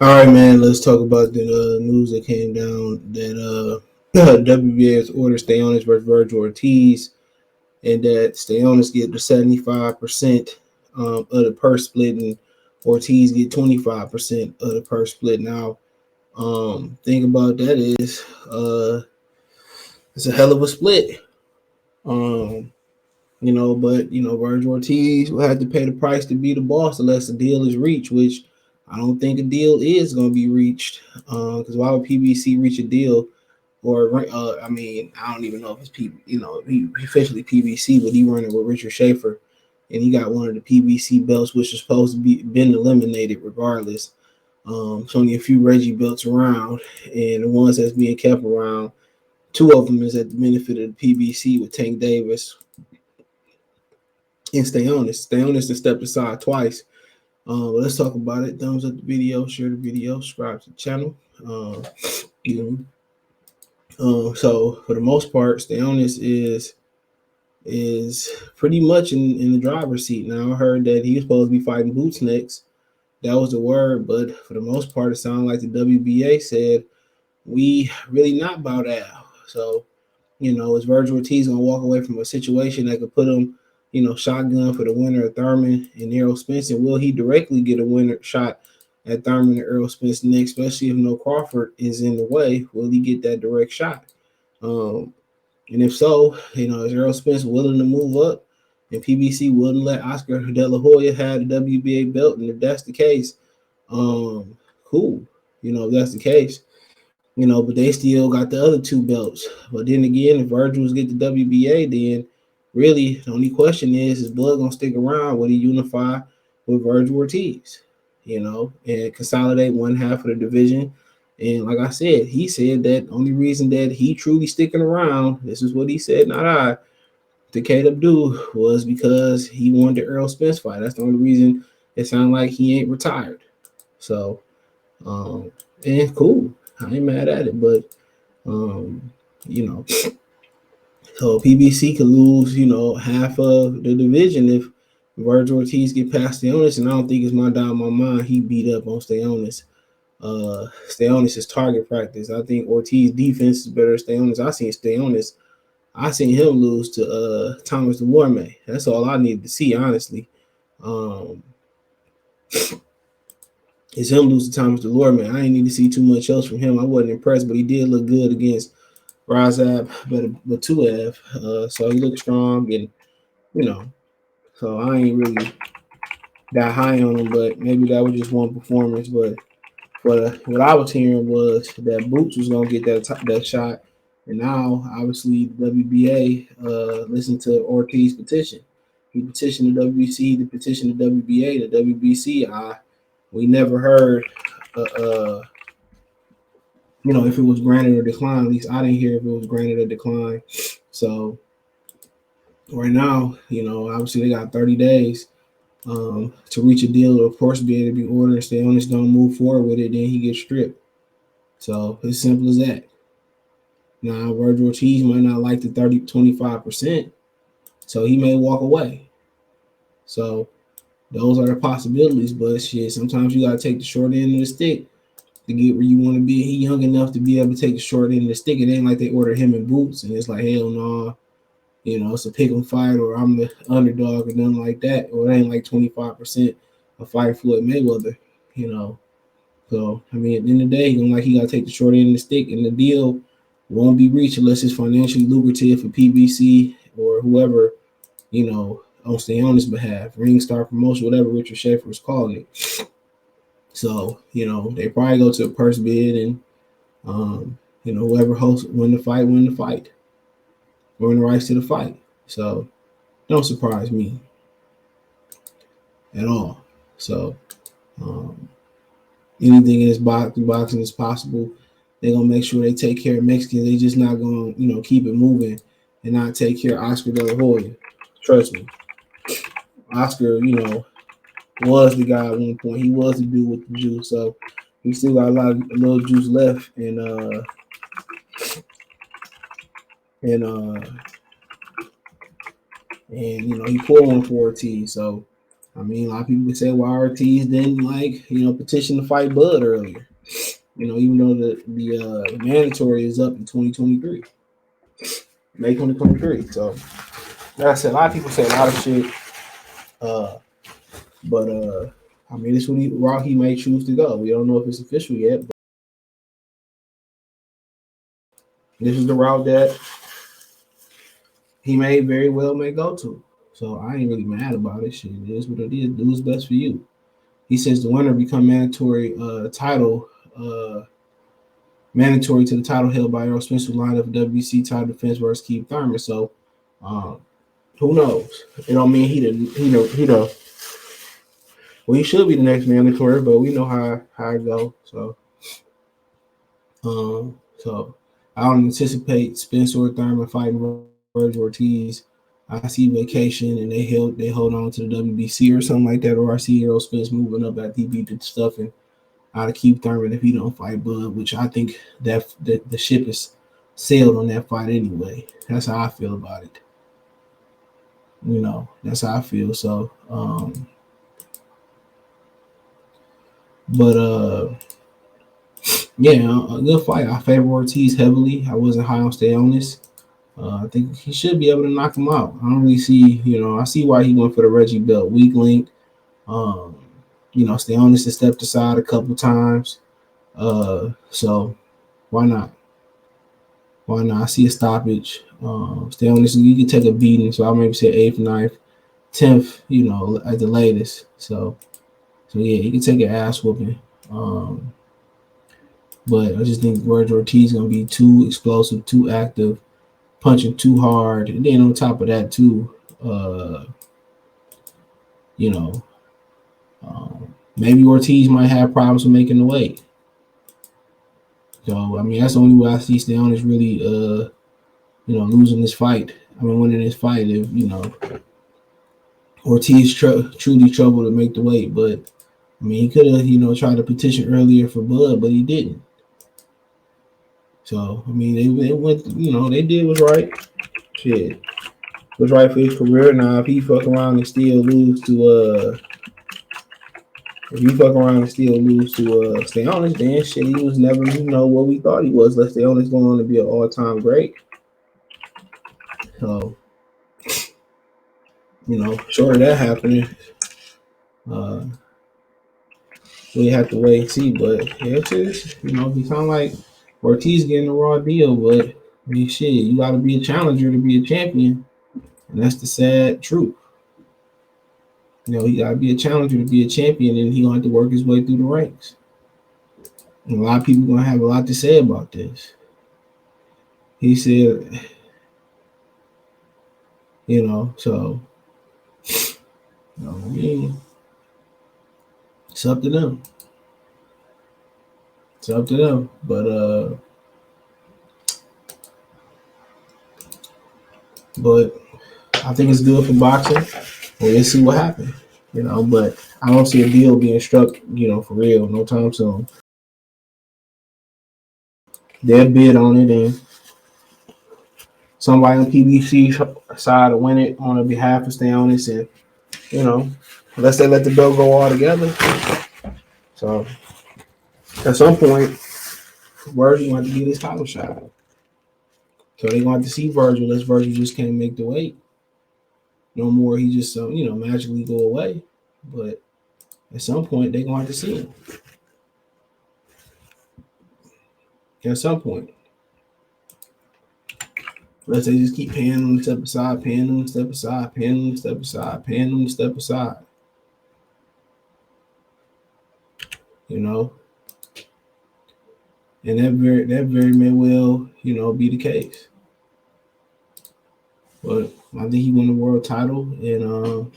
All right, man. Let's talk about the news that came down that WBA has ordered Stanionis versus Vergil Ortiz, and that Stanionis get the 75% of the purse split, and Ortiz get 25% of the purse split. Now, thing about that is, it's a hell of a split. Um, but Vergil Ortiz will have to pay the price to be the boss unless the deal is reached, which I don't think a deal is going to be reached. Because why would PBC reach a deal? Or I don't even know if it's he officially PBC, but he running with Richard Schaefer, and he got one of the PBC belts, which is supposed to be been eliminated regardless. It's only a few Reggie belts around, and the ones that's being kept around, two of them is at the benefit of the PBC with Tank Davis and Stanionis. Stanionis has stepped aside twice. But let's talk about it. Thumbs up the video, share the video, subscribe to the channel. So for the most part, Stanionis is pretty much in the driver's seat. Now I heard that he was supposed to be fighting Boots next. That was the word, but for the most part, it sounded like the WBA said we really not bow down. So is Vergil Ortiz gonna walk away from a situation that could put him, shotgun for the winner of Thurman and Errol Spence? And will he directly get a winner shot at Thurman and Errol Spence next, especially if no Crawford is in the way? Will he get that direct shot? And if so, is Errol Spence willing to move up? And PBC wouldn't let Oscar De La Hoya have the WBA belt. And if that's the case, cool. If that's the case, but they still got the other two belts. But then again, if Vergil's get the WBA, then really the only question is Blood gonna stick around? Will he unify with Vergil Ortiz? And consolidate one half of the division. And like I said, he said that only reason that he truly sticking around, this is what he said, not I, to Kate Abdul, was because he wanted the Errol Spence fight. That's the only reason it sounded like he ain't retired. So, and cool. I ain't mad at it, but so PBC could lose, half of the division if Vergil Ortiz get past Stanionis, and I don't think it's my doubt in my mind he beat up on Stanionis. Stanionis is target practice. I think Ortiz defense is better than Stanionis. I seen him lose to Thomas DeLorme. That's all I needed to see, honestly. Is him lose to Thomas DeLorme. I didn't need to see too much else from him. I wasn't impressed, but he did look good against Razab Batuev. So he looked strong, and so I ain't really that high on him, but maybe that was just one performance. But what I was hearing was that Boots was gonna get that shot, and now obviously the WBA listened to Ortiz petition. He petitioned the WBC to petition the WBA. The WBC, we never heard, if it was granted or declined. At least I didn't hear if it was granted or declined. So right now, obviously they got 30 days to reach a deal. Of course, be able to be ordered. If Stanionis don't move forward with it, then he gets stripped. So it's simple as that. Now, Vergil Ortiz might not like the 25%, so he may walk away. So those are the possibilities. But shit, sometimes you gotta take the short end of the stick to get where you want to be. He young enough to be able to take the short end of the stick. It ain't like they ordered him in Boots, and it's like, hell no. It's a pick 'em fight, or I'm the underdog, or nothing like that. Or it ain't like 25% of fight Floyd Mayweather, So, at the end of the day, he got to take the short end of the stick, and the deal won't be reached unless it's financially lucrative for PBC or whoever, on Stanionis' behalf, Ring Star Promotion, whatever Richard Schaefer was calling it. So, they probably go to a purse bid, and, whoever hosts win the fight, or in the rights to the fight. So don't surprise me at all. So anything in this boxing is possible. They're gonna make sure they take care of Mexicans. They just not gonna, keep it moving and not take care of Oscar De La Hoya. Trust me. Oscar, was the guy at one point. He was the dude with the juice. So he still got a little juice left, and he pulled one for Ortiz. So I mean, a lot of people would say why Ortiz didn't petition to fight Bud earlier. Even though the mandatory is up in 2023, May 2023. So, like I said, a lot of people say a lot of shit. But I mean, this route he may choose to go. We don't know if it's official yet. But this is the route that he may very well may go to. So I ain't really mad about it. Shit, it is what it is. Do what's best for you. He says the winner become mandatory to the title held by Errol Spence, who lined up WBC title defense versus Keith Thurman. So, who knows? It don't mean well, he should be the next mandatory, but we know how it go. So I don't anticipate Spence or Thurman fighting Vergil Ortiz. I see vacation and they hold on to the WBC or something like that, or I see Errol Spence moving up after he beat the stuff and out of keep Thurman if he don't fight Bud, which I think that the ship is sailed on that fight anyway. That's how I feel about it. That's how I feel. So, yeah, a good fight. I favor Ortiz heavily. I wasn't high on Stanionis. I think he should be able to knock him out. I don't really see, I see why he went for the Vergil belt. Weak link. Stanionis has stepped aside a couple times. So why not? Why not? I see a stoppage. Stanionis, you can take a beating. So I maybe say 8th, 9th, 10th, at the latest. So yeah, he can take an ass whooping. But I just think Vergil Ortiz is gonna be too explosive, too active, punching too hard, and then on top of that too, maybe Ortiz might have problems with making the weight. So I mean, that's the only way I see Stanionis really, losing this fight. I mean, winning this fight if Ortiz truly trouble to make the weight. But I mean, he could have tried to petition earlier for Bud, but he didn't. So I mean, they went, they did what's right. Shit, what's right for his career. Now, if he fuck around and still lose to Stanionis, then shit, he was never, what we thought he was. Let Stanionis go on to be an all-time great. So, short of that happening, we have to wait and see. But yeah, it's just, he sound like Ortiz getting a raw deal, but I mean, shit, you got to be a challenger to be a champion, and that's the sad truth. He got to be a challenger to be a champion, and he gonna have to work his way through the ranks. And a lot of people gonna have a lot to say about this. He said, so I mean, it's up to them. It's up to them. But I think it's good for boxing. We'll see what happens. But I don't see a deal being struck, for real, no time soon. They'll bid on it, and somebody on PBC side to win it on the behalf of Stanionis, and unless they let the bill go all together. So at some point, Vergil going to get his title shot. So they're going to have to see Vergil, unless Vergil just can't make the weight. No more, he just magically go away. But at some point, they're going to have to see him. At some point. Unless they just keep paying him to step aside, paying him to step aside, paying him to step aside, paying him to step aside. And that very may well, be the case. But I think he won the world title, and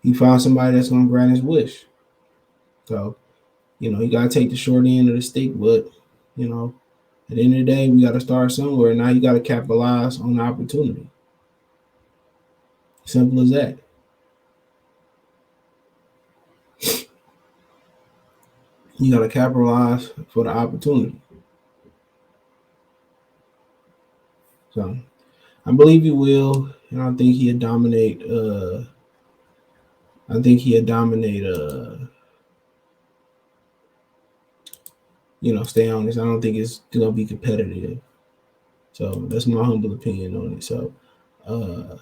he found somebody that's gonna grant his wish. So, he gotta take the short end of the stick, but at the end of the day, we gotta start somewhere. Now you gotta capitalize on the opportunity. Simple as that. You gotta capitalize for the opportunity. So I believe he will, and I think he'll dominate I think he'll dominate. Stanionis. I don't think it's gonna be competitive. So that's my humble opinion on it. So, uh,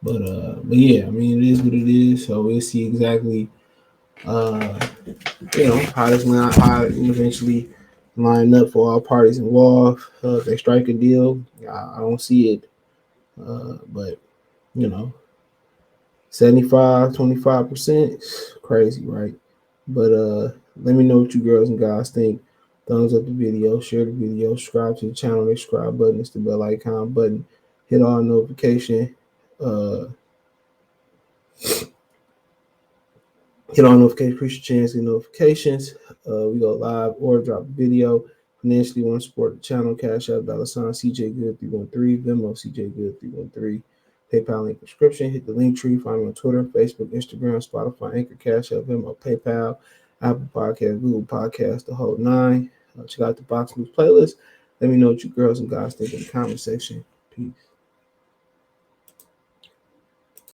but yeah, I mean, it is what it is. So we'll see exactly, uh, how this line, how it eventually line up for all parties involved. If they strike a deal, I don't see it. But you know, 75, 25%, crazy, right? But let me know what you girls and guys think. Thumbs up the video, share the video, subscribe to the channel. The subscribe button is the bell icon button. Hit all notification. Uh, Hit all notifications. Push your chance to get notifications. We go live or drop a video. Financially want to support the channel. Cash App $ CJ Good 313. Venmo CJ Good 313. PayPal link description. Hit the link tree. Find me on Twitter, Facebook, Instagram, Spotify, Anchor, Cash App, Venmo, PayPal, Apple Podcast, Google Podcast, the whole nine. Check out the Box News playlist. Let me know what you girls and guys think in the comment section. Peace.